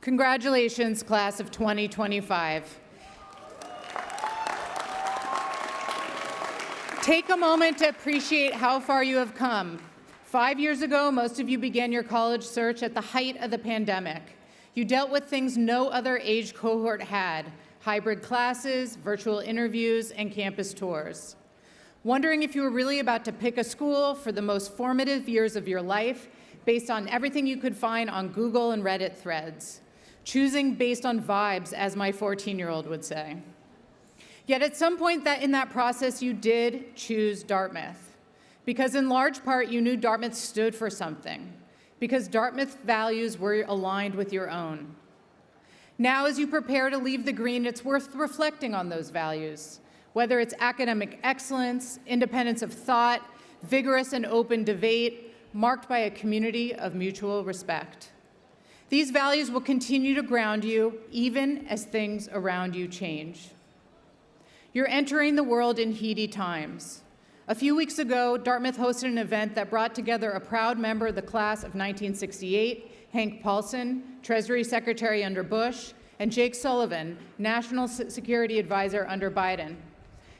Congratulations, class of 2025. Take a moment to appreciate how far you have come. 5 years ago, most of you began your college search at the height of the pandemic. You dealt with things no other age cohort had: hybrid classes, virtual interviews, and campus tours. Wondering if you were really about to pick a school for the most formative years of your life based on everything you could find on Google and Reddit threads. Choosing based on vibes, as my 14-year-old would say. Yet at some point in that process, you did choose Dartmouth, because in large part, you knew Dartmouth stood for something, because Dartmouth values were aligned with your own. Now, as you prepare to leave the green, it's worth reflecting on those values, whether it's academic excellence, independence of thought, vigorous and open debate, marked by a community of mutual respect. These values will continue to ground you even as things around you change. You're entering the world in heady times. A few weeks ago, Dartmouth hosted an event that brought together a proud member of the class of 1968, Hank Paulson, Treasury Secretary under Bush, and Jake Sullivan, National Security Advisor under Biden.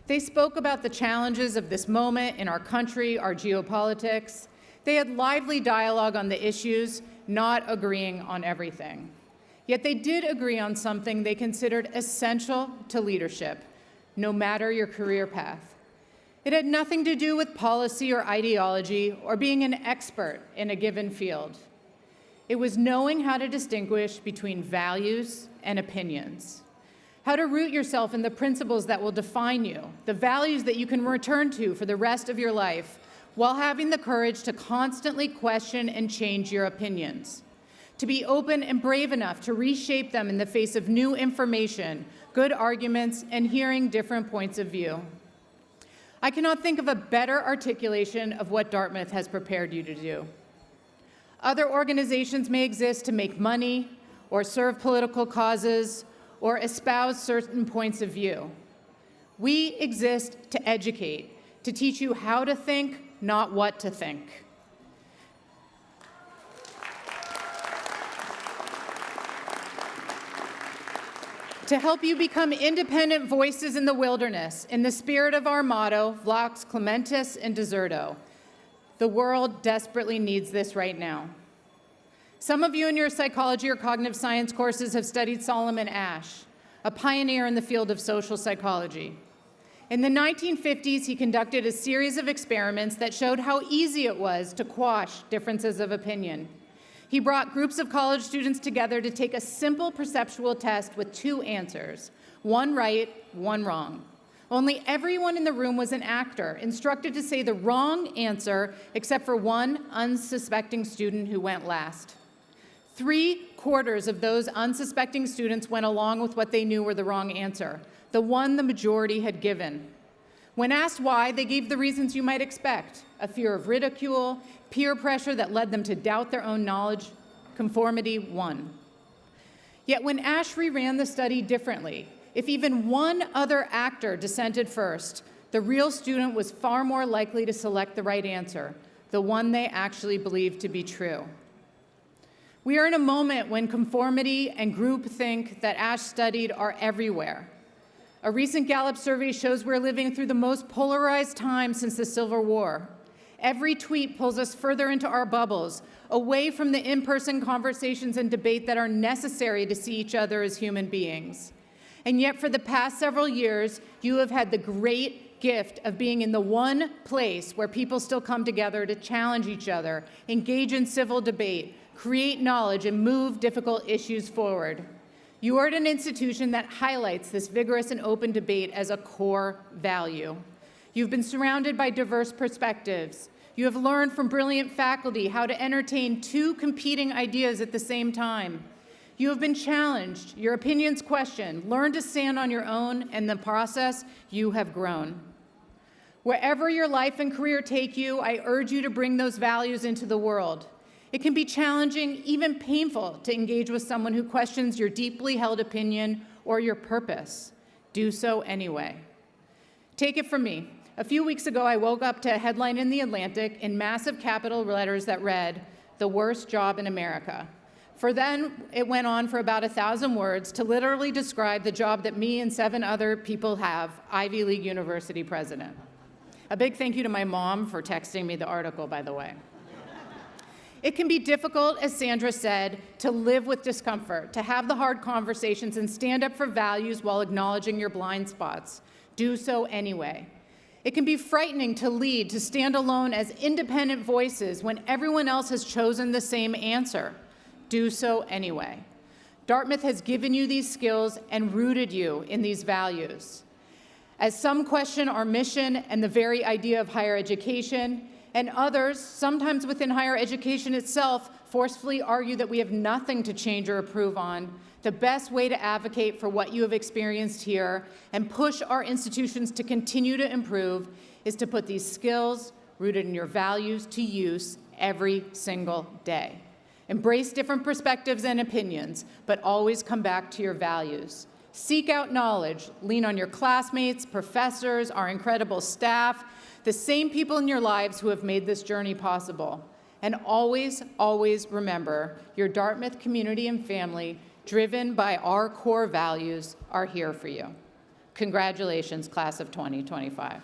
They spoke about the challenges of this moment in our country, our geopolitics. They had lively dialogue on the issues, not agreeing on everything. Yet they did agree on something they considered essential to leadership, no matter your career path. It had nothing to do with policy or ideology or being an expert in a given field. It was knowing how to distinguish between values and opinions, how to root yourself in the principles that will define you, the values that you can return to for the rest of your life, while having the courage to constantly question and change your opinions, to be open and brave enough to reshape them in the face of new information, good arguments, and hearing different points of view. I cannot think of a better articulation of what Dartmouth has prepared you to do. Other organizations may exist to make money, or serve political causes, or espouse certain points of view. We exist to educate, to teach you how to think, not what to think. To help you become independent voices in the wilderness, in the spirit of our motto, Vox Clementis and Deserto. The world desperately needs this right now. Some of you in your psychology or cognitive science courses have studied Solomon Asch, a pioneer in the field of social psychology. In the 1950s, he conducted a series of experiments that showed how easy it was to quash differences of opinion. He brought groups of college students together to take a simple perceptual test with 2 answers, one right, one wrong. Only everyone in the room was an actor, instructed to say the wrong answer, except for one unsuspecting student who went last. 3/4 of those unsuspecting students went along with what they knew were the wrong answer, the one the majority had given. When asked why, they gave the reasons you might expect: a fear of ridicule, peer pressure that led them to doubt their own knowledge. Conformity won. Yet when Asch ran the study differently, if even one other actor dissented first, the real student was far more likely to select the right answer, the one they actually believed to be true. We are in a moment when conformity and groupthink that Asch studied are everywhere. A recent Gallup survey shows we're living through the most polarized time since the Civil War. Every tweet pulls us further into our bubbles, away from the in-person conversations and debate that are necessary to see each other as human beings. And yet for the past several years, you have had the great gift of being in the one place where people still come together to challenge each other, engage in civil debate, create knowledge, and move difficult issues forward. You are at an institution that highlights this vigorous and open debate as a core value. You've been surrounded by diverse perspectives. You have learned from brilliant faculty how to entertain 2 competing ideas at the same time. You have been challenged, your opinions questioned, learned to stand on your own, and in the process, you have grown. Wherever your life and career take you, I urge you to bring those values into the world. It can be challenging, even painful, to engage with someone who questions your deeply held opinion or your purpose. Do so anyway. Take it from me. A few weeks ago, I woke up to a headline in The Atlantic in massive capital letters that read, "The worst job in America." For then, it went on for about 1,000 words to literally describe the job that me and 7 other people have, Ivy League University president. A big thank you to my mom for texting me the article, by the way. It can be difficult, as Sandra said, to live with discomfort, to have the hard conversations and stand up for values while acknowledging your blind spots. Do so anyway. It can be frightening to lead, to stand alone as independent voices when everyone else has chosen the same answer. Do so anyway. Dartmouth has given you these skills and rooted you in these values. As some question our mission and the very idea of higher education, and others, sometimes within higher education itself, forcefully argue that we have nothing to change or improve on, the best way to advocate for what you have experienced here and push our institutions to continue to improve is to put these skills rooted in your values to use every single day. Embrace different perspectives and opinions, but always come back to your values. Seek out knowledge, lean on your classmates, professors, our incredible staff, the same people in your lives who have made this journey possible. And always, always remember, your Dartmouth community and family, driven by our core values, are here for you. Congratulations, class of 2025.